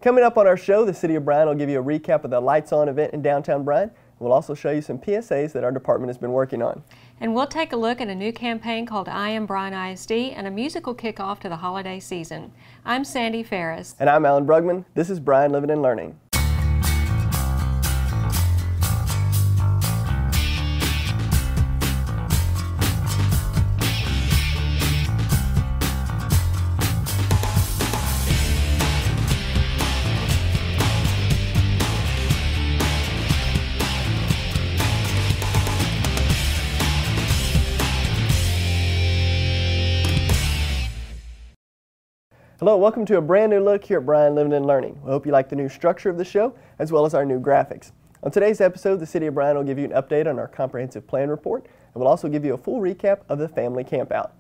Coming up on our show, the City of Bryan will give you a recap of the Lights On event in downtown Bryan. We'll also show you some PSAs that our department has been working on. And we'll take a look at a new campaign called Am Bryan ISD and a musical kickoff to the holiday season. I'm Sandy Ferris. And I'm Alan Brugman. This is Bryan Living and Learning. Hello, welcome to a brand new look here at Bryan Living and Learning. We hope you like the new structure of the show as well as our new graphics. On today's episode, the City of Bryan will give you an update on our comprehensive plan report, and we'll also give you a full recap of the family campout.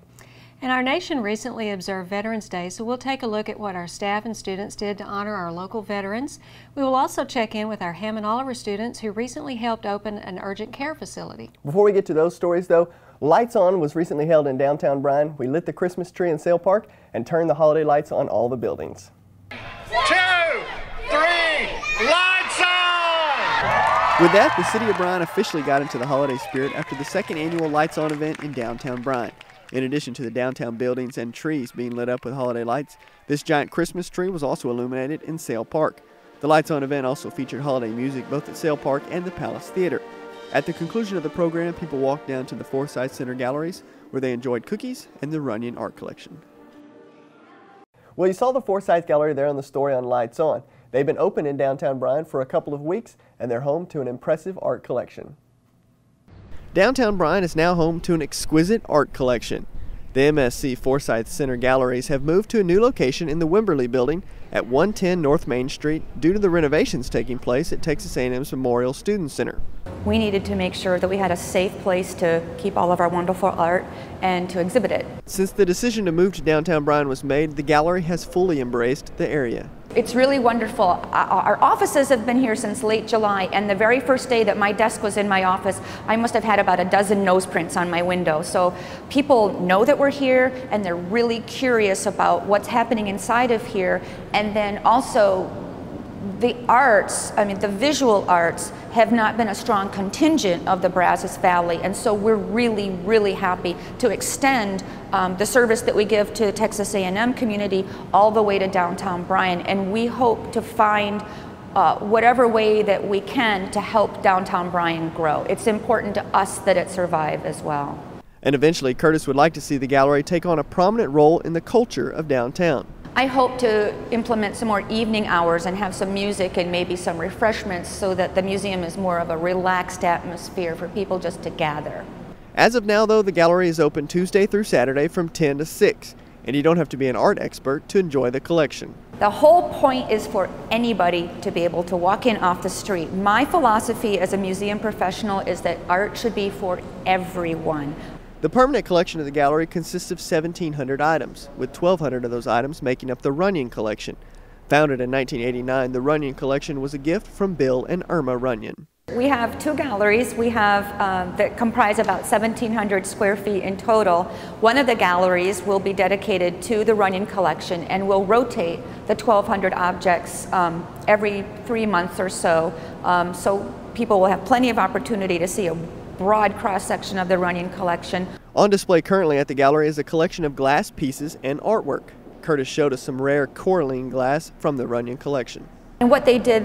And our nation recently observed Veterans Day, so we'll take a look at what our staff and students did to honor our local veterans. We will also check in with our Hammond Oliver students who recently helped open an urgent care facility. Before we get to those stories though, Lights On was recently held in downtown Bryan. We lit the Christmas tree in Sale Park and turned the holiday lights on all the buildings. 2, 3, lights on! With that, the City of Bryan officially got into the holiday spirit after the second annual Lights On event in downtown Bryan. In addition to the downtown buildings and trees being lit up with holiday lights, this giant Christmas tree was also illuminated in Sale Park. The Lights On event also featured holiday music both at Sale Park and the Palace Theater. At the conclusion of the program, people walked down to the Forsyth Galleries where they enjoyed cookies and the Runyon art collection. Well, you saw the Forsyth Gallery there on the story on Lights On. They've been open in downtown Bryan for a couple of weeks, and they're home to an impressive art collection. Downtown Bryan is now home to an exquisite art collection. The MSC Forsyth Center Galleries have moved to a new location in the Wimberley Building at 110 North Main Street due to the renovations taking place at Texas A&M's Memorial Student Center. We needed to make sure that we had a safe place to keep all of our wonderful art and to exhibit it. Since the decision to move to downtown Bryan was made, the gallery has fully embraced the area. It's really wonderful. Our offices have been here since late July, and the very first day that my desk was in my office, I must have had about a dozen nose prints on my window. So people know that we're here, and they're really curious about what's happening inside of here. And then also the arts, the visual arts have not been a strong contingent of the Brazos Valley, and so we're really, really happy to extend the service that we give to the Texas A&M community all the way to downtown Bryan, and we hope to find whatever way that we can to help downtown Bryan grow. It's important to us that it survive as well. And eventually, Curtis would like to see the gallery take on a prominent role in the culture of downtown. I hope to implement some more evening hours and have some music and maybe some refreshments so that the museum is more of a relaxed atmosphere for people just to gather. As of now, though, the gallery is open Tuesday through Saturday from 10 to 6, and you don't have to be an art expert to enjoy the collection. The whole point is for anybody to be able to walk in off the street. My philosophy as a museum professional is that art should be for everyone. The permanent collection of the gallery consists of 1,700 items, with 1,200 of those items making up the Runyon collection. Founded in 1989, the Runyon collection was a gift from Bill and Irma Runyon. We have two galleries. We have that comprise about 1,700 square feet in total. One of the galleries will be dedicated to the Runyon collection, and will rotate the 1,200 objects every 3 months or so, so people will have plenty of opportunity to see a broad cross-section of the Runyon collection. On display currently at the gallery is a collection of glass pieces and artwork. Curtis showed us some rare coralline glass from the Runyon collection. And what they did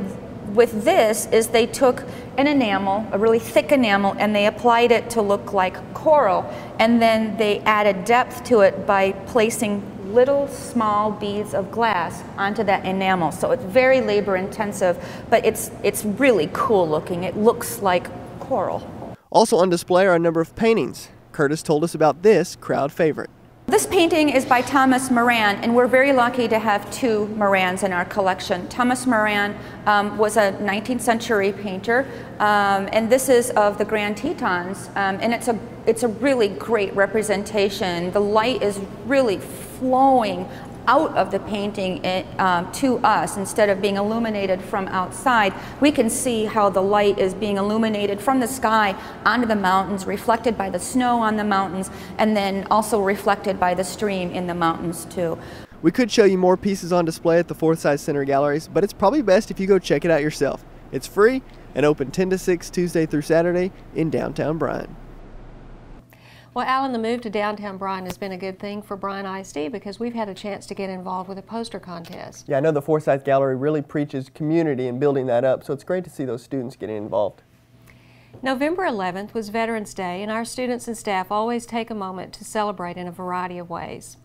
with this is they took an enamel, a really thick enamel, and they applied it to look like coral, and then they added depth to it by placing little small beads of glass onto that enamel. So it's very labor intensive, but it's really cool looking. It looks like coral. Also on display are a number of paintings. Curtis told us about this crowd favorite. This painting is by Thomas Moran, and we're very lucky to have two Morans in our collection. Thomas Moran was a 19th century painter, and this is of the Grand Tetons, and it's a really great representation. The light is really flowing out of the painting to us instead of being illuminated from outside. We can see how the light is being illuminated from the sky onto the mountains, reflected by the snow on the mountains, and then also reflected by the stream in the mountains too. We could show you more pieces on display at the Forsyth Center galleries, but it's probably best if you go check it out yourself. It's free and open 10 to 6 Tuesday through Saturday in downtown Bryan. Well, Alan, the move to downtown Bryan has been a good thing for Bryan ISD because we've had a chance to get involved with a poster contest. Yeah, I know the Forsyth Gallery really preaches community and building that up, so it's great to see those students getting involved. November 11th was Veterans Day, and our students and staff always take a moment to celebrate in a variety of ways.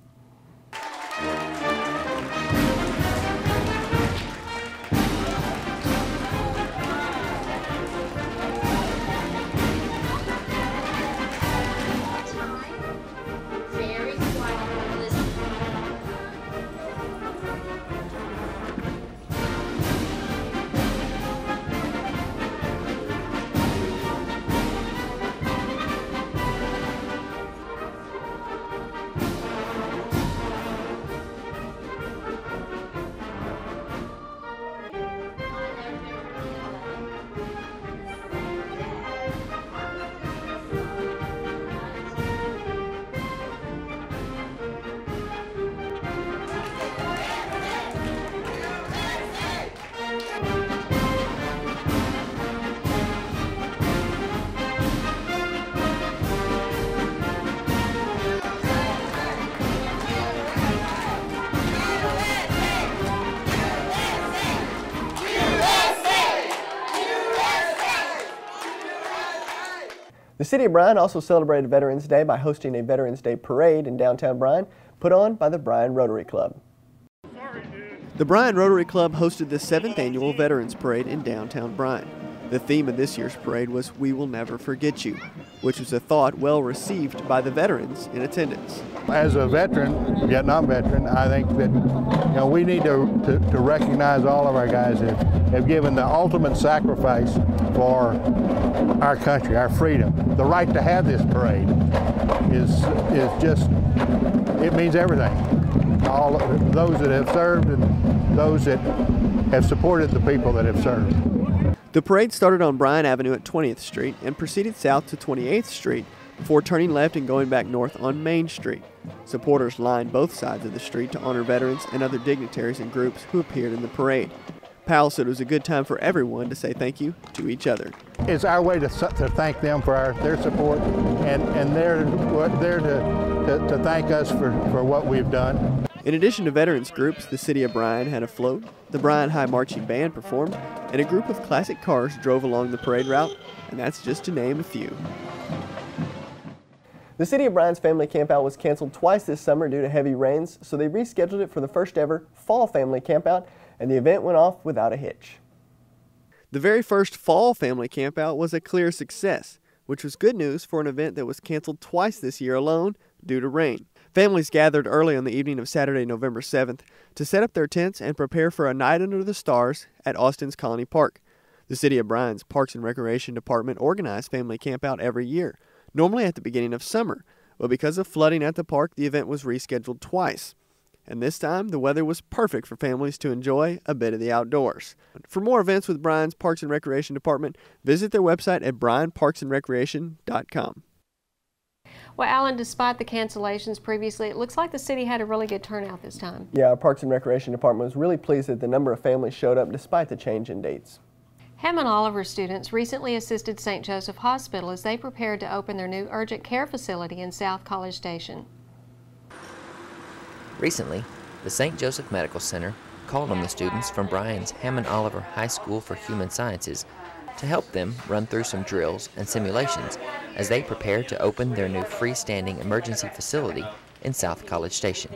The City of Bryan also celebrated Veterans Day by hosting a Veterans Day parade in downtown Bryan, put on by the Bryan Rotary Club. The Bryan Rotary Club hosted the 7th annual Veterans Parade in downtown Bryan. The theme of this year's parade was "We Will Never Forget You," which was a thought well received by the veterans in attendance. As a veteran, Vietnam veteran, I think that we need to recognize all of our guys that have given the ultimate sacrifice for our country, our freedom. The right to have this parade is just, it means everything. All those that have served and those that have supported the people that have served. The parade started on Bryan Avenue at 20th Street and proceeded south to 28th Street before turning left and going back north on Main Street. Supporters lined both sides of the street to honor veterans and other dignitaries and groups who appeared in the parade. Powell said it was a good time for everyone to say thank you to each other. It's our way to thank them for their support, and they're there to thank us for what we've done. In addition to veterans groups, the City of Bryan had a float, the Bryan High Marching Band performed, and a group of classic cars drove along the parade route, and that's just to name a few. The City of Bryan's family campout was canceled twice this summer due to heavy rains, so they rescheduled it for the first ever fall family campout, and the event went off without a hitch. The very first fall family campout was a clear success, which was good news for an event that was canceled twice this year alone due to rain. Families gathered early on the evening of Saturday, November 7th, to set up their tents and prepare for a night under the stars at Austin's Colony Park. The City of Bryan's Parks and Recreation Department organized family campout every year, normally at the beginning of summer, but because of flooding at the park, the event was rescheduled twice. And this time, the weather was perfect for families to enjoy a bit of the outdoors. For more events with Bryan's Parks and Recreation Department, visit their website at bryanparksandrecreation.com. Well, Alan, despite the cancellations previously, it looks like the city had a really good turnout this time. Yeah, our Parks and Recreation Department was really pleased that the number of families showed up despite the change in dates. Hammond Oliver students recently assisted St. Joseph Hospital as they prepared to open their new urgent care facility in South College Station. Recently, the St. Joseph Medical Center called on the students from Bryan's Hammond Oliver High School for Human Sciences to help them run through some drills and simulations as they prepare to open their new freestanding emergency facility in South College Station.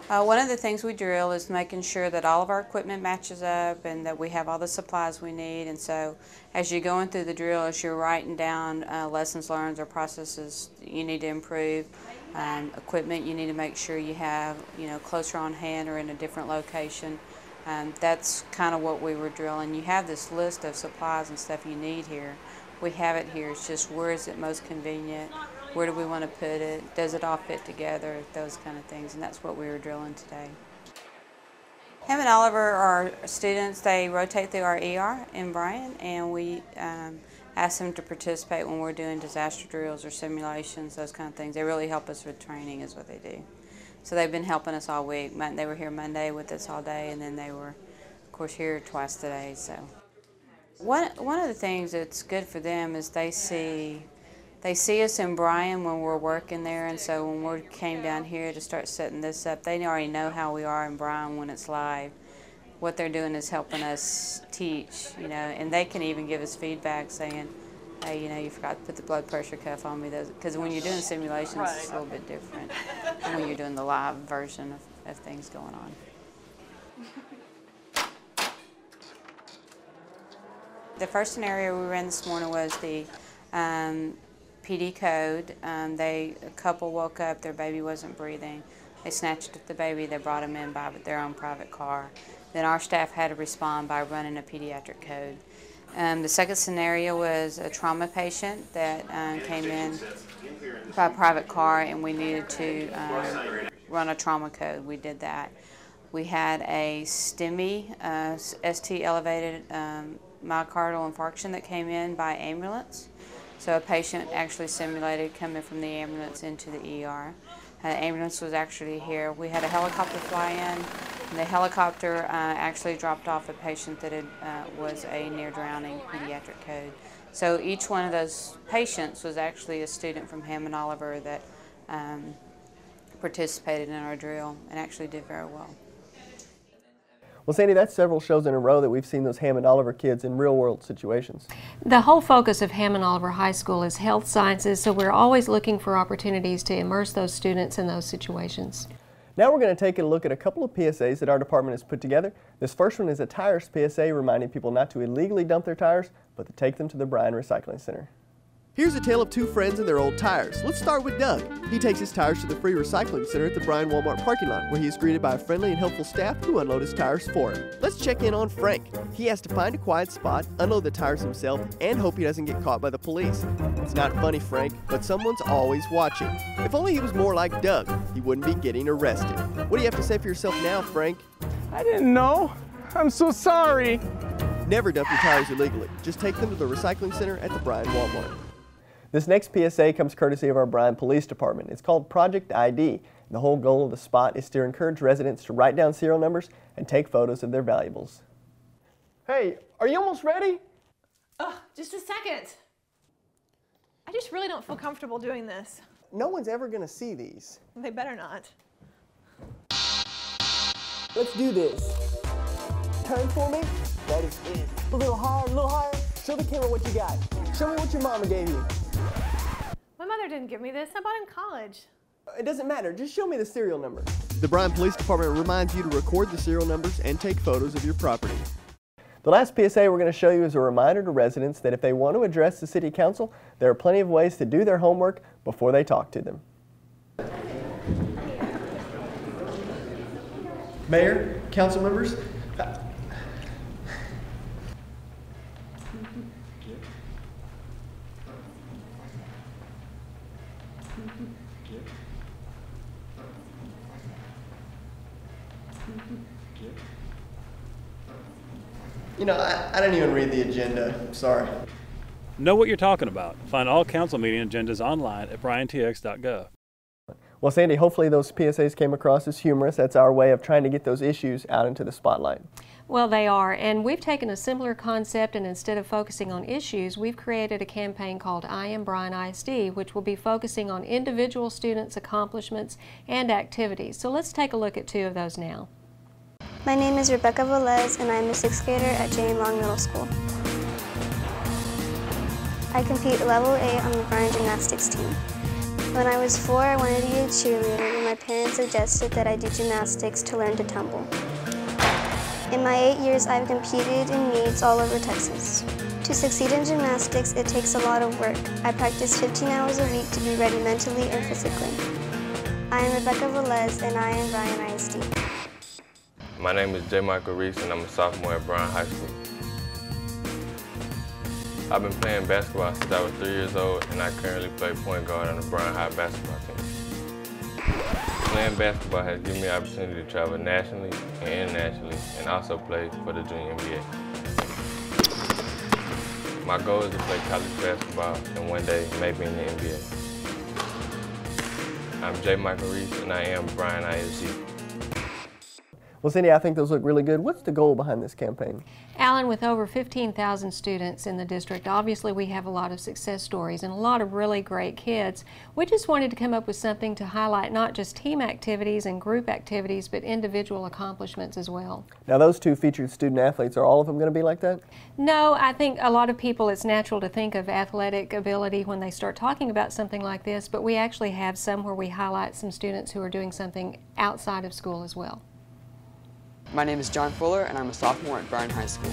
One of the things we drill is making sure that all of our equipment matches up and that we have all the supplies we need. And so as you're going through the drill, as you're writing down lessons learned or processes you need to improve, equipment you need to make sure you have closer on hand or in a different location. That's kind of what we were drilling. You have this list of supplies and stuff you need here. We have it here. It's just where is it most convenient? Where do we want to put it? Does it all fit together? Those kind of things, and that's what we were drilling today. Hammond Oliver are students. They rotate through our ER in Bryan, and we ask them to participate when we're doing disaster drills or simulations, those kind of things. They really help us with training is what they do. So they've been helping us all week. They were here Monday with us all day, and then they were, of course, here twice today. So one of the things that's good for them is they see us in Bryan when we're working there, and so when we came down here to start setting this up, they already know how we are in Bryan when it's live. What they're doing is helping us teach, and they can even give us feedback saying, hey, you forgot to put the blood pressure cuff on me. Because when you're doing simulations, it's a little bit different than when you're doing the live version of things going on. The first scenario we ran this morning was the PD code. A couple woke up, their baby wasn't breathing. They snatched up the baby, they brought him in by their own private car. Then our staff had to respond by running a pediatric code. The second scenario was a trauma patient that came in by a private car, and we needed to run a trauma code. We did that. We had a STEMI, ST elevated myocardial infarction that came in by ambulance. So a patient actually simulated coming from the ambulance into the ER. The ambulance was actually here. We had a helicopter fly in. The helicopter actually dropped off a patient that was a near-drowning pediatric code. So each one of those patients was actually a student from Hammond Oliver that participated in our drill and actually did very well. Well, Sandy, that's several shows in a row that we've seen those Hammond Oliver kids in real-world situations. The whole focus of Hammond Oliver High School is health sciences, so we're always looking for opportunities to immerse those students in those situations. Now we're going to take a look at a couple of PSAs that our department has put together. This first one is a tires PSA reminding people not to illegally dump their tires, but to take them to the Bryan Recycling Center. Here's a tale of two friends and their old tires. Let's start with Doug. He takes his tires to the free recycling center at the Bryan Walmart parking lot, where he is greeted by a friendly and helpful staff who unload his tires for him. Let's check in on Frank. He has to find a quiet spot, unload the tires himself, and hope he doesn't get caught by the police. It's not funny, Frank, but someone's always watching. If only he was more like Doug, he wouldn't be getting arrested. What do you have to say for yourself now, Frank? I didn't know. I'm so sorry. Never dump your tires illegally. Just take them to the recycling center at the Bryan Walmart. This next PSA comes courtesy of our Bryan Police Department. It's called Project ID. The whole goal of the spot is to encourage residents to write down serial numbers and take photos of their valuables. Hey, are you almost ready? Just a second. I just really don't feel comfortable doing this. No one's ever going to see these. They better not. Let's do this. Turn for me. That is it. A little higher, a little higher. Show the camera what you got. Show me what your mama gave you. My mother didn't give me this. I bought it in college. It doesn't matter. Just show me the serial number. The Bryan Police Department reminds you to record the serial numbers and take photos of your property. The last PSA we're going to show you is a reminder to residents that if they want to address the City Council, there are plenty of ways to do their homework before they talk to them. Mayor, council members, you know, I didn't even read the agenda. Sorry. Know what you're talking about. Find all council meeting agendas online at bryantx.gov. Well, Sandy, hopefully those PSAs came across as humorous. That's our way of trying to get those issues out into the spotlight. Well, they are, and we've taken a similar concept, and instead of focusing on issues, we've created a campaign called Am Bryan ISD, which will be focusing on individual students' accomplishments and activities. So let's take a look at two of those now. My name is Rebecca Velez, and I'm a 6th grader at Jane Long Middle School. I compete level 8 on the Bryan gymnastics team. When I was 4, I wanted to be a cheerleader, and my parents suggested that I do gymnastics to learn to tumble. In my 8 years, I've competed in meets all over Texas. To succeed in gymnastics, it takes a lot of work. I practice 15 hours a week to be ready mentally and physically. I am Rebecca Velez, and I am Bryan ISD. My name is J. Michael Reese, and I'm a sophomore at Bryan High School. I've been playing basketball since I was 3 years old, and I currently play point guard on the Bryan High basketball team. Playing basketball has given me the opportunity to travel nationally and internationally, and also play for the Junior NBA. My goal is to play college basketball and one day maybe in the NBA. I'm J. Michael Reese, and I am Bryan ISD. Well, Cindy, I think those look really good. What's the goal behind this campaign? Alan, with over 15,000 students in the district, obviously we have a lot of success stories and a lot of really great kids. We just wanted to come up with something to highlight not just team activities and group activities, but individual accomplishments as well. Now, those two featured student athletes, are all of them going to be like that? No, I think a lot of people, it's natural to think of athletic ability when they start talking about something like this, but we actually have some where we highlight some students who are doing something outside of school as well. My name is John Fuller, and I'm a sophomore at Bryan High School.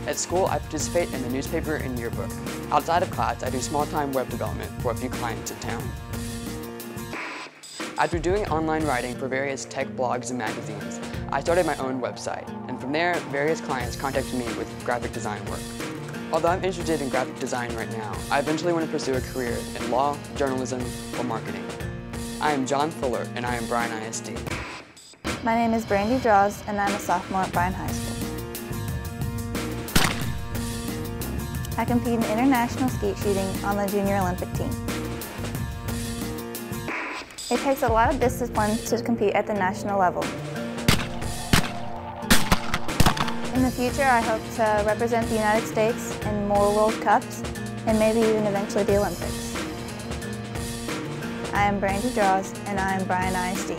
At school, I participate in the newspaper and yearbook. Outside of class, I do small-time web development for a few clients in town. After doing online writing for various tech blogs and magazines, I started my own website, and from there, various clients contacted me with graphic design work. Although I'm interested in graphic design right now, I eventually want to pursue a career in law, journalism, or marketing. I am John Fuller, and I am Bryan ISD. My name is Brandy Draws, and I'm a sophomore at Bryan High School. I compete in international skeet shooting on the junior Olympic team. It takes a lot of discipline to compete at the national level. In the future, I hope to represent the United States in more World Cups and maybe even eventually the Olympics. I am Brandy Draws, and I am Bryan ISD.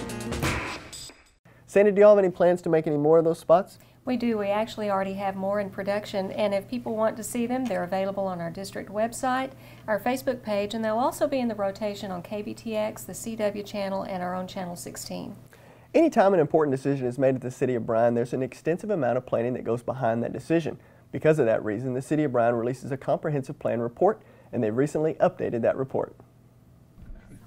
Sandy, do you all have any plans to make any more of those spots? We do. We actually already have more in production, and if people want to see them, they're available on our district website, our Facebook page, and they'll also be in the rotation on KBTX, the CW channel, and our own Channel 16. Anytime an important decision is made at the City of Bryan, there's an extensive amount of planning that goes behind that decision. Because of that reason, the City of Bryan releases a comprehensive plan report, and they've recently updated that report.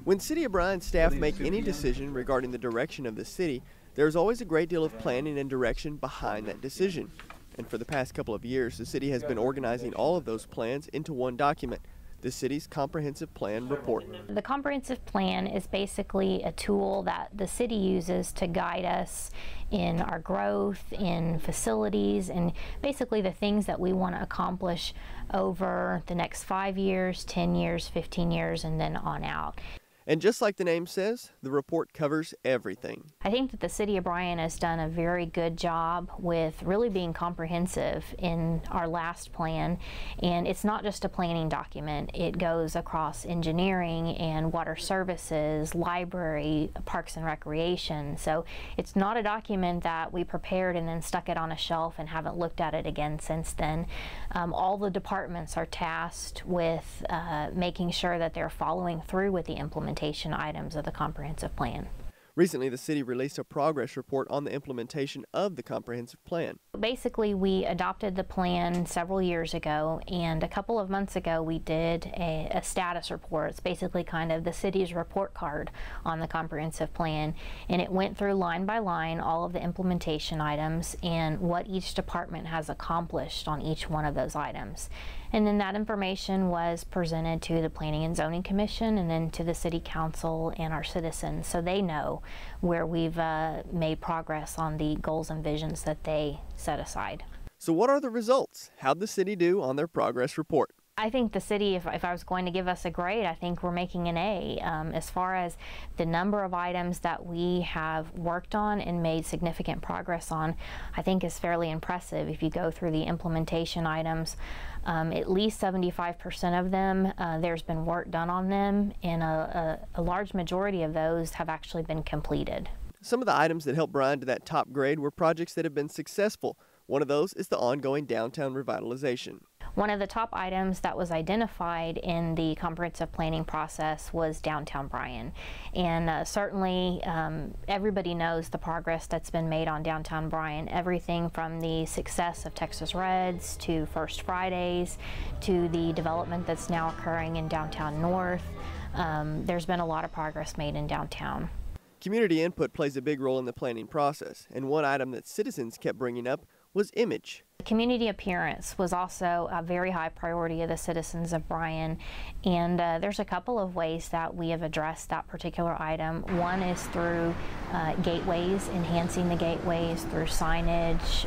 When City of Bryan staff make any decision regarding the direction of the city, there's always a great deal of planning and direction behind that decision. And for the past couple of years, the city has been organizing all of those plans into one document, the city's comprehensive plan report. The comprehensive plan is basically a tool that the city uses to guide us in our growth, in facilities, and basically the things that we want to accomplish over the next 5 years, 10 years, 15 years, and then on out. And just like the name says, the report covers everything. I think that the City of Bryan has done a very good job with really being comprehensive in our last plan. And it's not just a planning document. It goes across engineering and water services, library, parks and recreation. So it's not a document that we prepared and then stuck it on a shelf and haven't looked at it again since then. All the departments are tasked with making sure that they're following through with the implementation items of the comprehensive plan. Recently, the city released a progress report on the implementation of the comprehensive plan. Basically, we adopted the plan several years ago, and a couple of months ago we did a status report. It's basically kind of the city's report card on the comprehensive plan, and it went through line by line all of the implementation items and what each department has accomplished on each one of those items. And then that information was presented to the Planning and Zoning Commission and then to the City Council and our citizens, so they know where we've made progress on the goals and visions that they set aside. So what are the results? How'd the city do on their progress report? I think the city, if I was going to give us a grade, I think we're making an A. As far as the number of items that we have worked on and made significant progress on, I think is fairly impressive. If you go through the implementation items, at least 75% of them, there's been work done on them, and a large majority of those have actually been completed. Some of the items that helped Bryan to that top grade were projects that have been successful. One of those is the ongoing downtown revitalization. One of the top items that was identified in the comprehensive planning process was downtown Bryan. And certainly everybody knows the progress that's been made on downtown Bryan. Everything from the success of Texas Reds to First Fridays to the development that's now occurring in downtown North. There's been a lot of progress made in downtown. Community input plays a big role in the planning process, and one item that citizens kept bringing up was image. Community appearance was also a very high priority of the citizens of Bryan, and there's a couple of ways that we have addressed that particular item. One is through gateways, enhancing the gateways through signage,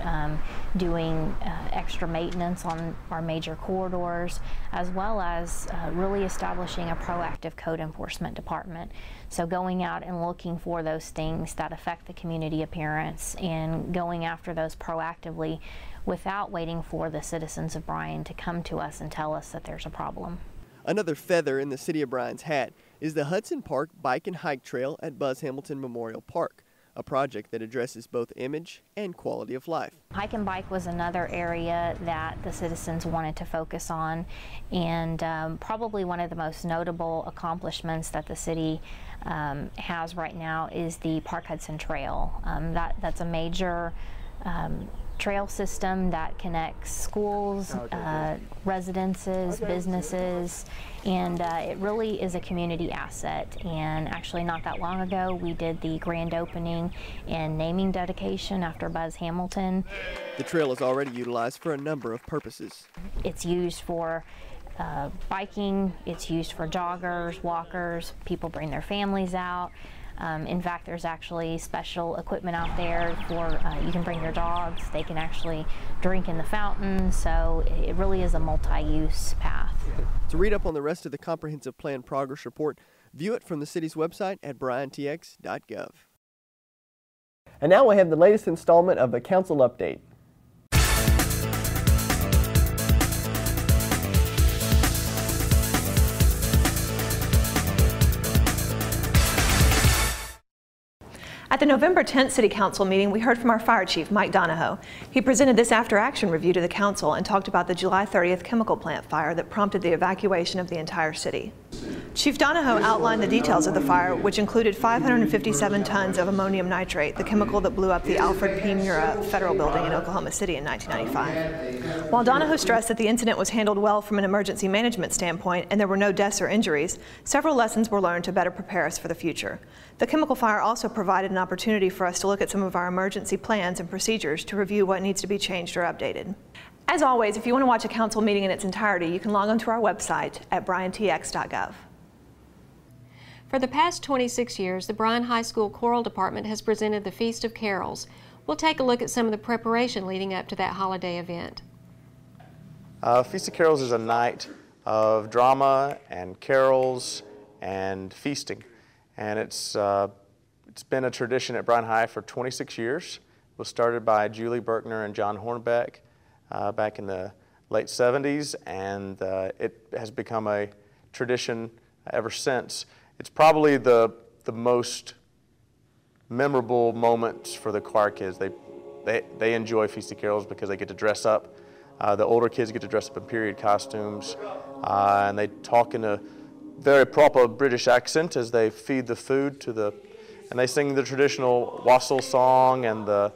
doing extra maintenance on our major corridors, as well as really establishing a proactive code enforcement department. So going out and looking for those things that affect the community appearance and going after those proactively without waiting for the citizens of Bryan to come to us and tell us that there's a problem. Another feather in the City of Bryan's hat is the Hudson Park Bike and Hike Trail at Buzz Hamilton Memorial Park, a project that addresses both image and quality of life. Hike and bike was another area that the citizens wanted to focus on, and probably one of the most notable accomplishments that the city has right now is the Park Hudson Trail. That's a major trail system that connects schools, residences, businesses, and it really is a community asset. And actually not that long ago we did the grand opening and naming dedication after Buzz Hamilton. The trail is already utilized for a number of purposes. It's used for biking, it's used for joggers, walkers, people bring their families out. In fact, there's actually special equipment out there for, you can bring your dogs, they can actually drink in the fountain, so it really is a multi-use path. To read up on the rest of the Comprehensive Plan Progress Report, view it from the city's website at bryantx.gov. And now we have the latest installment of the Council Update. At the November 10th City Council meeting, we heard from our Fire Chief, Mike Donahoe. He presented this after-action review to the Council and talked about the July 30th chemical plant fire that prompted the evacuation of the entire city. Chief Donahoe outlined the details of the fire, which included 557 tons of ammonium nitrate, the chemical that blew up the Alfred P. Murrah Federal Building in Oklahoma City in 1995. While Donahoe stressed that the incident was handled well from an emergency management standpoint and there were no deaths or injuries, several lessons were learned to better prepare us for the future. The chemical fire also provided an opportunity for us to look at some of our emergency plans and procedures to review what needs to be changed or updated. As always, if you want to watch a council meeting in its entirety, you can log on to our website at bryantx.gov. For the past 26 years, the Bryan High School Choral Department has presented the Feast of Carols. We'll take a look at some of the preparation leading up to that holiday event. Feast of Carols is a night of drama and carols and feasting. And it's been a tradition at Bryan High for 26 years. It was started by Julie Berkner and John Hornbeck back in the late 70s, and it has become a tradition ever since. It's probably the most memorable moments for the choir kids. They enjoy Feast of Carols because they get to dress up. The older kids get to dress up in period costumes, and they talk in a very proper British accent as they feed the food to and they sing the traditional wassail song and the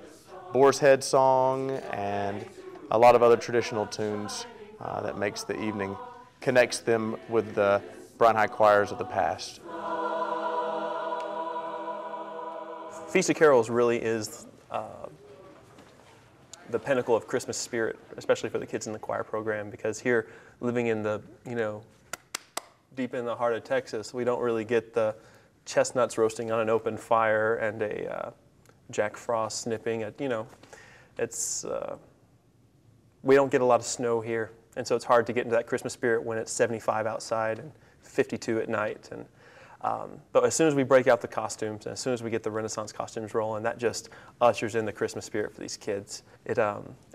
boar's head song and a lot of other traditional tunes that makes the evening, connects them with the Bryan High choirs of the past. Feast of Carols really is the pinnacle of Christmas spirit, especially for the kids in the choir program, because here, living in the, deep in the heart of Texas, we don't really get the chestnuts roasting on an open fire and a Jack Frost snipping at, we don't get a lot of snow here, and so it's hard to get into that Christmas spirit when it's 75 outside and 52 at night. And but as soon as we break out the costumes, and as soon as we get the Renaissance costumes rolling, that just ushers in the Christmas spirit for these kids. It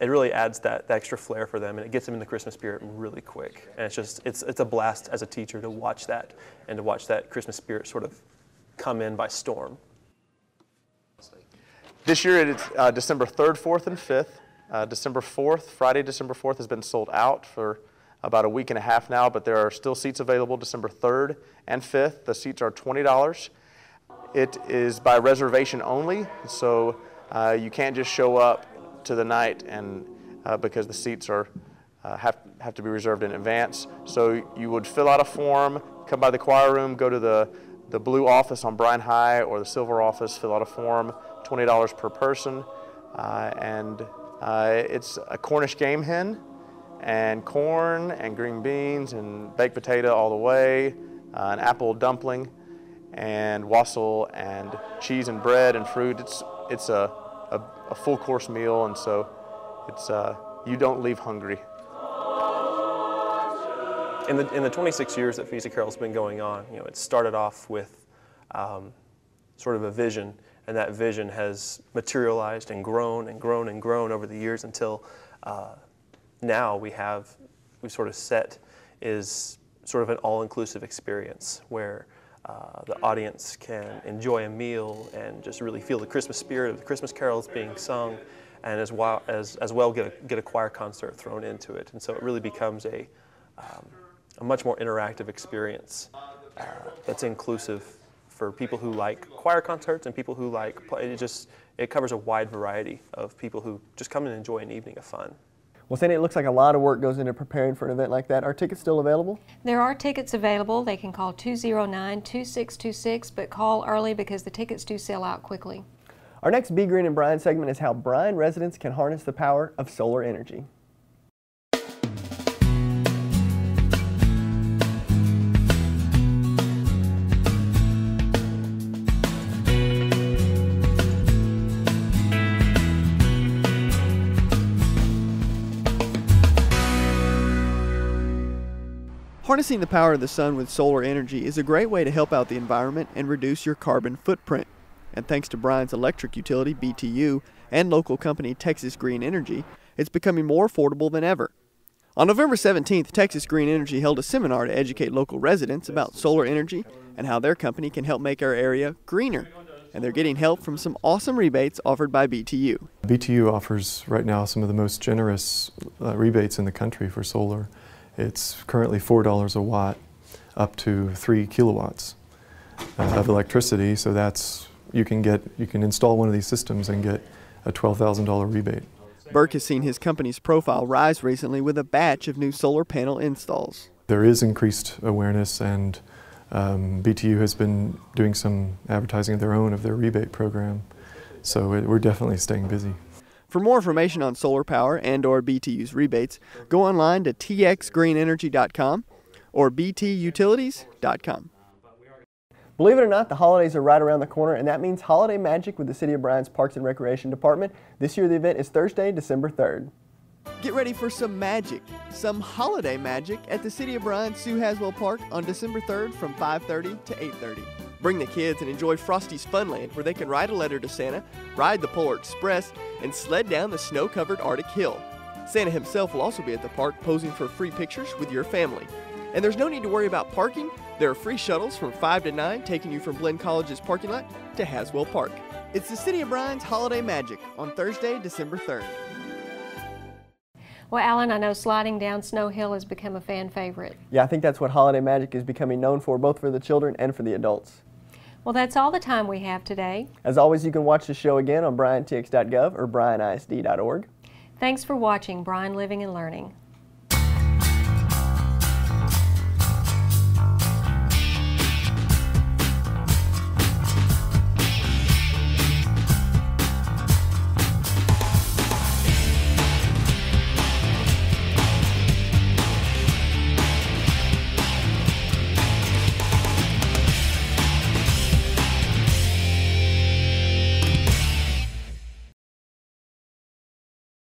really adds that extra flair for them, and it gets them in the Christmas spirit really quick. And it's a blast as a teacher to watch that, and to watch that Christmas spirit sort of come in by storm. This year it's December 3rd, 4th, and 5th. December 4th, Friday, December 4th has been sold out for about a week and a half now, but there are still seats available December 3rd and 5th. The seats are $20. It is by reservation only, so you can't just show up to the night and because the seats are have to be reserved in advance. So you would fill out a form, come by the choir room, go to the blue office on Bryan High or the silver office, fill out a form, $20 per person, and It's a Cornish game hen, and corn and green beans and baked potato all the way, an apple dumpling, and wassail and cheese and bread and fruit. It's a full course meal, and so it's you don't leave hungry. In the 26 years that Feast of Carols has been going on, it started off with sort of a vision, and that vision has materialized and grown and grown and grown over the years until now we sort of set is sort of an all-inclusive experience where the audience can enjoy a meal and just really feel the Christmas spirit of the Christmas carols being sung, and as well get a choir concert thrown into it. And so it really becomes a much more interactive experience that's inclusive for people who like choir concerts and people who like it covers a wide variety of people who just come and enjoy an evening of fun. Well, Sandy, it looks like a lot of work goes into preparing for an event like that. Are tickets still available? There are tickets available. They can call 209-2626, but call early because the tickets do sell out quickly. Our next Be Green and Bryan segment is how Bryan residents can harness the power of solar energy. Harnessing the power of the sun with solar energy is a great way to help out the environment and reduce your carbon footprint. And thanks to Bryan's electric utility, BTU, and local company Texas Green Energy, it's becoming more affordable than ever. On November 17th, Texas Green Energy held a seminar to educate local residents about solar energy and how their company can help make our area greener. And they're getting help from some awesome rebates offered by BTU. BTU offers right now some of the most generous rebates in the country for solar. It's currently $4 a watt up to 3 kilowatts of electricity, so that's you can install one of these systems and get a $12,000 rebate. Burke has seen his company's profile rise recently with a batch of new solar panel installs. There is increased awareness, and BTU has been doing some advertising of their own of their rebate program, so we're definitely staying busy. For more information on solar power and/or BTU's rebates, go online to txgreenenergy.com or btutilities.com. Believe it or not, the holidays are right around the corner, and that means holiday magic with the City of Bryan's Parks and Recreation Department. This year the event is Thursday, December 3rd. Get ready for some magic, some holiday magic at the City of Bryan's Sue Haswell Park on December 3rd from 5:30 to 8:30. Bring the kids and enjoy Frosty's Funland, where they can write a letter to Santa, ride the Polar Express, and sled down the snow-covered Arctic Hill. Santa himself will also be at the park posing for free pictures with your family. And there's no need to worry about parking. There are free shuttles from 5 to 9 taking you from Blinn College's parking lot to Haswell Park. It's the City of Bryan's Holiday Magic on Thursday, December 3rd. Well, Alan, I know sliding down Snow Hill has become a fan favorite. Yeah, I think that's what holiday magic is becoming known for, both for the children and for the adults. Well, that's all the time we have today. As always, you can watch the show again on bryantx.gov or bryanisd.org. Thanks for watching Bryan Living and Learning.